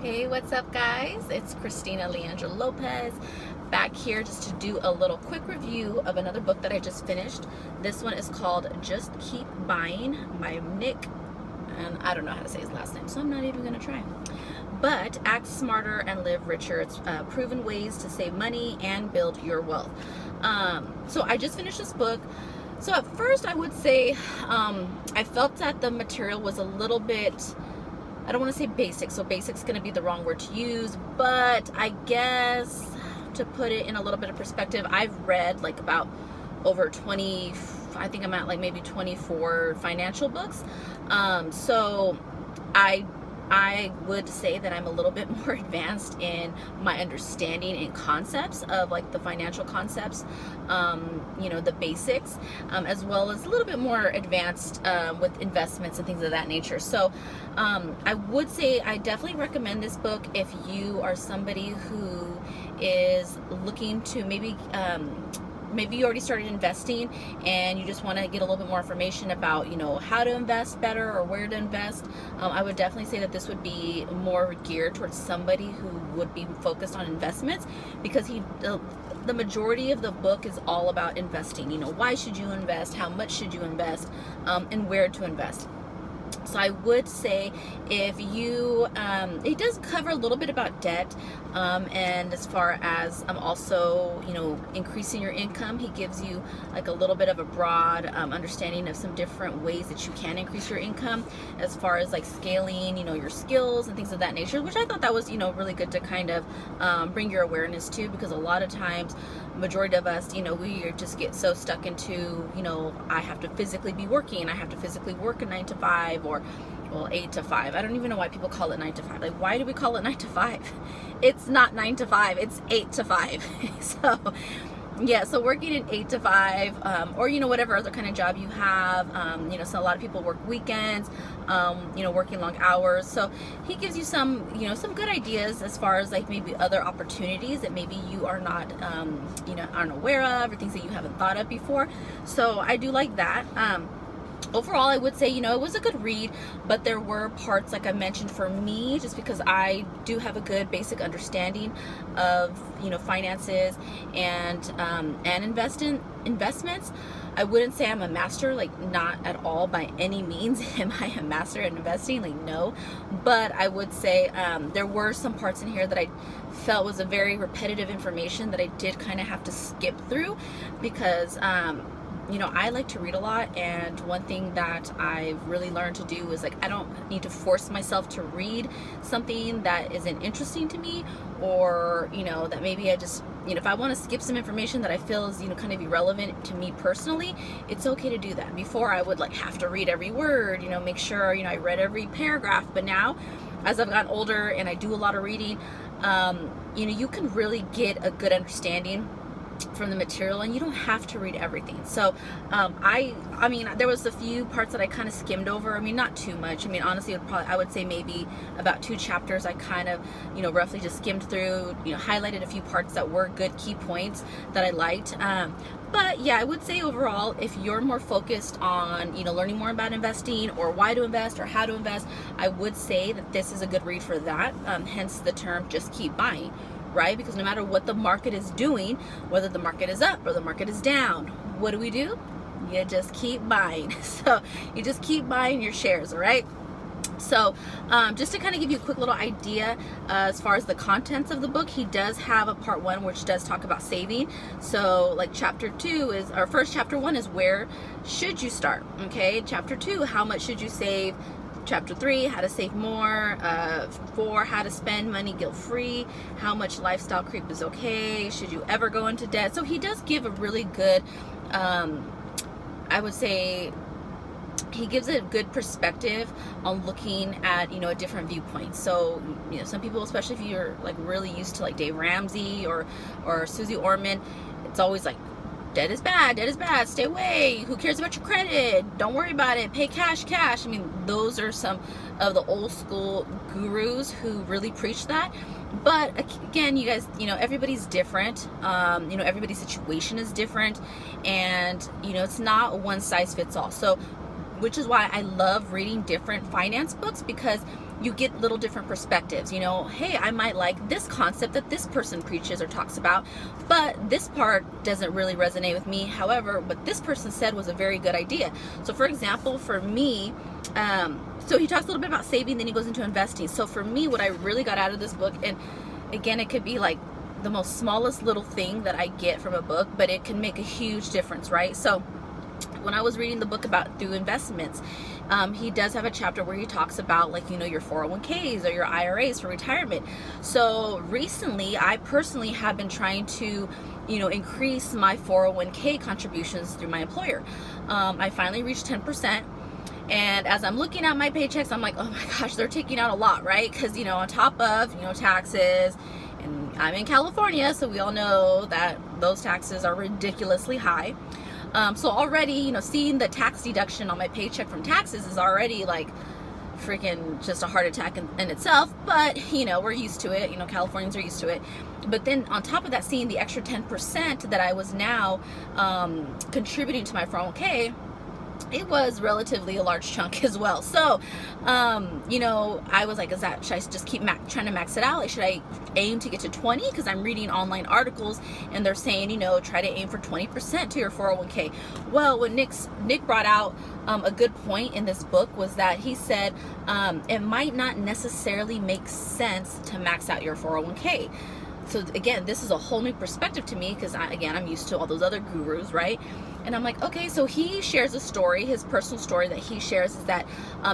Hey, what's up, guys? It's Christina Leandra Lopez back here just to do a little quick review of another book that I just finished. This one is called Just Keep Buying by Nick, and I don't know how to say his last name, so I'm not even going to try. But Act Smarter and Live Richer. It's proven ways to save money and build your wealth. So I just finished this book. So at first I would say I felt that the material was a little bit, I don't want to say basic, so basic's going to be the wrong word to use, but I guess to put it in a little bit of perspective, I've read like about over 20, I think I'm at like maybe 24 financial books. So I would say that I'm a little bit more advanced in my understanding and concepts of like the financial concepts, the basics, as well as a little bit more advanced with investments and things of that nature. So I would say I definitely recommend this book if you are somebody who is looking to maybe you already started investing and you just want to get a little bit more information about, how to invest better or where to invest. I would definitely say that this would be more geared towards somebody who would be focused on investments, because the majority of the book is all about investing. Why should you invest? How much should you invest? And where to invest. So I would say if you, it does cover a little bit about debt, and as far as also, increasing your income. He gives you like a little bit of a broad understanding of some different ways that you can increase your income, as far as like scaling, your skills and things of that nature, which I thought that was, really good to kind of bring your awareness to, because a lot of times, majority of us, we just get so stuck into, I have to physically be working, I have to physically work a 9 to 5 or 8 to 5. I don't even know why people call it 9 to 5. Like, why do we call it 9 to 5? It's not 9 to 5, it's 8 to 5. So working in 8 to 5, or whatever other kind of job you have, so a lot of people work weekends, working long hours. So he gives you some some good ideas as far as like maybe other opportunities that maybe you are not aren't aware of, or things that you haven't thought of before. So I do like that. Overall, I would say, it was a good read, but there were parts, like I mentioned, for me, just because I do have a good basic understanding of, finances and investments. I wouldn't say I'm a master, like not at all by any means. Am I a master at investing? Like, no. But I would say there were some parts in here that I felt was a very repetitive information that I did kind of have to skip through, because I like to read a lot, and one thing that I've really learned to do is like I don't need to force myself to read something that isn't interesting to me, or that maybe I just if I want to skip some information that I feel is kind of irrelevant to me personally, it's okay to do that. Before I would like have to read every word, make sure I read every paragraph, but now as I've gotten older and I do a lot of reading, you can really get a good understanding from the material, and you don't have to read everything. So I mean there was a few parts that I kind of skimmed over. I mean, not too much. I mean, honestly, I would say maybe about 2 chapters I kind of roughly just skimmed through, highlighted a few parts that were good key points that I liked. But yeah, I would say overall, if you're more focused on learning more about investing, or why to invest, or how to invest, I would say that this is a good read for that. Hence the term "just keep buying." Right? Because no matter what the market is doing, whether the market is up or the market is down, what do? You just keep buying. So you just keep buying your shares, all right? So just to kind of give you a quick little idea as far as the contents of the book, he does have a part 1 which does talk about saving. So like chapter 1 is where should you start, okay? Chapter 2, how much should you save? Chapter 3, how to save more. 4, how to spend money guilt-free. How much lifestyle creep is okay. Should you ever go into debt? So he does give a really good, I would say, he gives a good perspective on looking at, a different viewpoint. So, some people, especially if you're like really used to like Dave Ramsey or Susie Orman, it's always like, debt is bad, stay away, who cares about your credit, don't worry about it, pay cash. I mean, those are some of the old school gurus who really preach that. But again, you guys, everybody's different, everybody's situation is different, and it's not one size fits all. So which is why I love reading different finance books, because you get little different perspectives. You know, hey, I might like this concept that this person preaches or talks about, but this part doesn't really resonate with me. However, what this person said was a very good idea. So for example, for me, so he talks a little bit about saving, then he goes into investing. So for me, what I really got out of this book, and again, it could be like the most smallest little thing that I get from a book, but it can make a huge difference, right? So when I was reading the book about through investments, he does have a chapter where he talks about, like, you know, your 401ks or your IRAs for retirement. So recently, I personally have been trying to, you know, increase my 401k contributions through my employer. I finally reached 10%. And as I'm looking at my paychecks, I'm like, oh my gosh, they're taking out a lot, right? Because, you know, on top of, you know, taxes, and I'm in California, so we all know that those taxes are ridiculously high. So already, you know, seeing the tax deduction on my paycheck from taxes is already like freaking just a heart attack in itself. But, you know, we're used to it. You know, Californians are used to it. But then on top of that, seeing the extra 10% that I was now contributing to my 401k, it was relatively a large chunk as well. So, you know, I was like, should I just keep trying to max it out? Like, should I aim to get to 20? Because I'm reading online articles and they're saying, you know, try to aim for 20% to your 401k. Well, what Nick brought out a good point in this book was that he said it might not necessarily make sense to max out your 401k. So again, this is a whole new perspective to me, because I'm used to all those other gurus, right? And I'm like, okay, so he shares a story, his personal story that he shares is that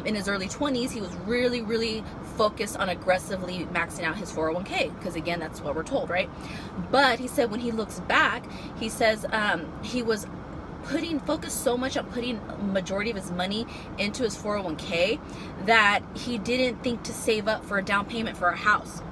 in his early 20s, he was really, really focused on aggressively maxing out his 401k, because again, that's what we're told, right? But he said when he looks back, he says he was focused so much on putting a majority of his money into his 401k that he didn't think to save up for a down payment for a house.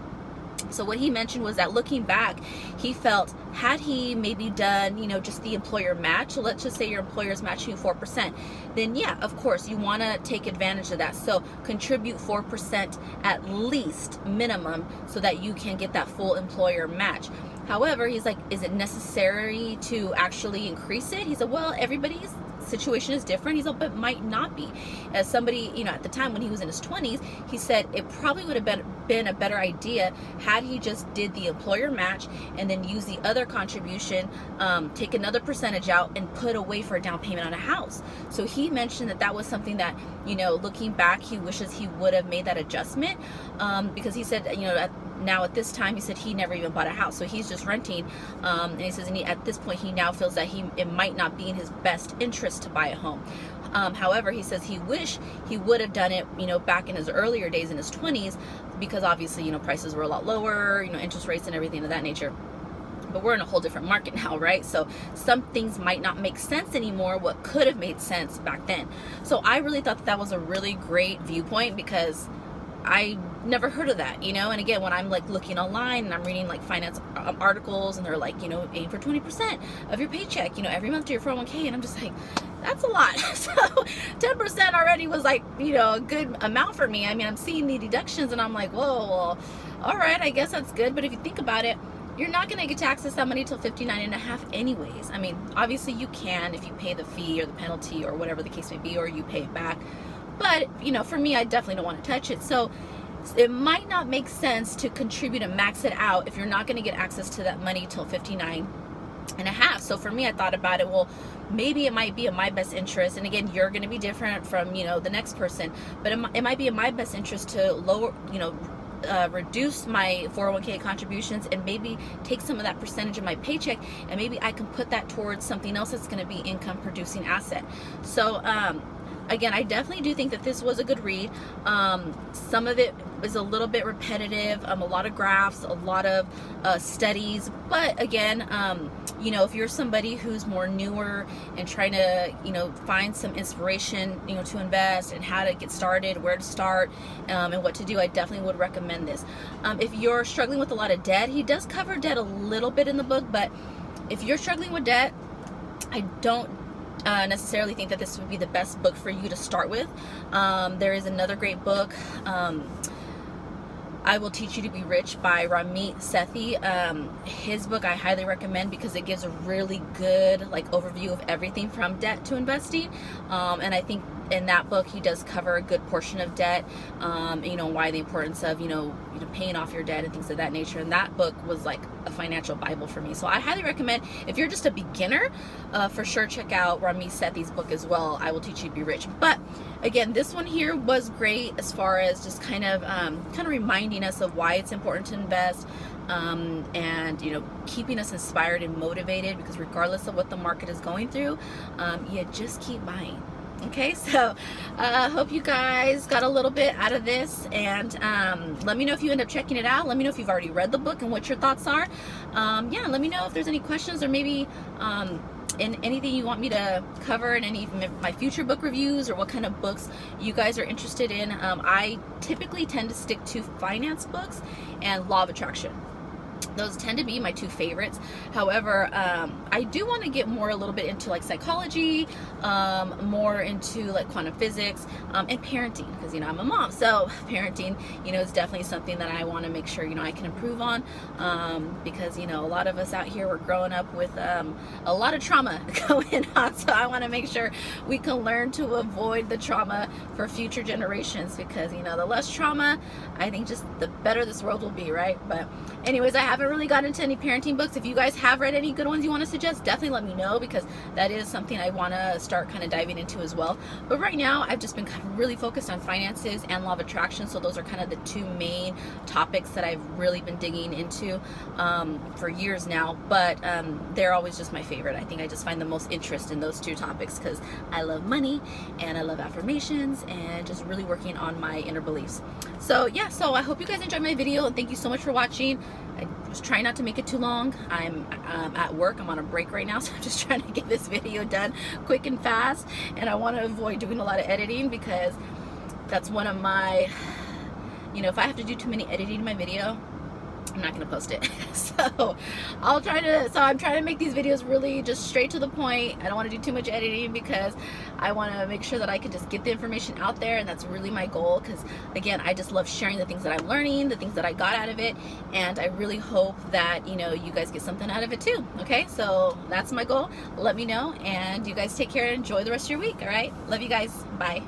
So what he mentioned was that looking back, he felt had he maybe done, you know, just the employer match, so let's just say your employer is matching you 4%, then yeah, of course, you want to take advantage of that. So contribute 4% at least minimum so that you can get that full employer match. However, he's like, is it necessary to actually increase it? He said, well, everybody's situation is different. He's like, but might not be. As somebody, you know, at the time when he was in his 20s, he said it probably would have been a better idea had he just did the employer match and then use the other contribution, take another percentage out and put away for a down payment on a house. So he mentioned that was something that, you know, looking back, he wishes he would have made that adjustment, because he said, you know, now at this time, he said he never even bought a house, so he's just renting, and he says at this point he now feels that it might not be in his best interest to buy a home. However, he says he wish he would have done it, you know, back in his earlier days in his 20s, because obviously, you know, prices were a lot lower, you know, interest rates and everything of that nature. But we're in a whole different market now, right? So some things might not make sense anymore, what could have made sense back then. So I really thought that was a really great viewpoint, because I never heard of that, you know. And again, when I'm like looking online and I'm reading like finance articles and they're like, you know, aim for 20% of your paycheck, you know, every month to your 401k, and I'm just like, that's a lot. So 10% already was like, you know, a good amount for me. I mean, I'm seeing the deductions and I'm like, whoa, well, all right, I guess that's good. But if you think about it, you're not going to get to access that money till 59 and a half anyways. I mean, obviously you can if you pay the fee or the penalty or whatever the case may be, or you pay it back. But, you know, for me, I definitely don't want to touch it. So it might not make sense to contribute and max it out if you're not going to get access to that money till 59 and a half. So for me, I thought about it, well, maybe it might be in my best interest. And again, you're going to be different from, you know, the next person, but it might be in my best interest to lower, you know, reduce my 401k contributions and maybe take some of that percentage of my paycheck, and maybe I can put that towards something else that's going to be income producing asset. So, again, I definitely do think that this was a good read. Some of it is a little bit repetitive, a lot of graphs, a lot of studies. But again, you know, if you're somebody who's more newer and trying to, you know, find some inspiration, you know, to invest and how to get started, where to start, and what to do, I definitely would recommend this. If you're struggling with a lot of debt, he does cover debt a little bit in the book, but if you're struggling with debt, I don't necessarily think that this would be the best book for you to start with. There is another great book, I Will Teach You to Be Rich by Ramit Sethi. His book I highly recommend because it gives a really good like overview of everything from debt to investing, and I think in that book, he does cover a good portion of debt, you know, why the importance of, you know, paying off your debt and things of that nature. And that book was like a financial Bible for me. So I highly recommend, if you're just a beginner, for sure check out Ramit Sethi's book as well, I Will Teach You to Be Rich. But again, this one here was great as far as just kind of reminding us of why it's important to invest, and you know, keeping us inspired and motivated, because regardless of what the market is going through, you just keep buying. Okay, so hope you guys got a little bit out of this, and let me know if you end up checking it out. Let me know if you've already read the book and what your thoughts are. Yeah, let me know if there's any questions, or maybe in anything you want me to cover in any of my future book reviews, or what kind of books you guys are interested in. I typically tend to stick to finance books and law of attraction. Those tend to be my two favorites. However, I do want to get more a little bit into like psychology, more into like quantum physics, and parenting, because you know, I'm a mom, so parenting, you know, is definitely something that I want to make sure, you know, I can improve on, because you know, a lot of us out here, we're growing up with a lot of trauma going on, so I want to make sure we can learn to avoid the trauma for future generations, because you know, the less trauma, I think just the better this world will be, right? But anyways, I haven't really got into any parenting books. If you guys have read any good ones you want to suggest, definitely let me know, because that is something I want to start kind of diving into as well. But right now, I've just been kind of really focused on finances and law of attraction, so those are kind of the two main topics that I've really been digging into for years now. But they're always just my favorite. I think I just find the most interest in those two topics, because I love money and I love affirmations and just really working on my inner beliefs. So yeah, so I hope you guys enjoyed my video, and thank you so much for watching. I was trying not to make it too long. I'm at work. I'm on a break right now, so I'm just trying to get this video done quick and fast, and I want to avoid doing a lot of editing, because that's one of my, you know, if I have to do too many editing in my video, I'm not going to post it. So I'm trying to make these videos really just straight to the point. I don't want to do too much editing, because I want to make sure that I can just get the information out there, and that's really my goal, because again, I just love sharing the things that I'm learning, the things that I got out of it, and I really hope that, you know, you guys get something out of it too. Okay, so that's my goal. Let me know, and you guys take care and enjoy the rest of your week. All right, love you guys. Bye.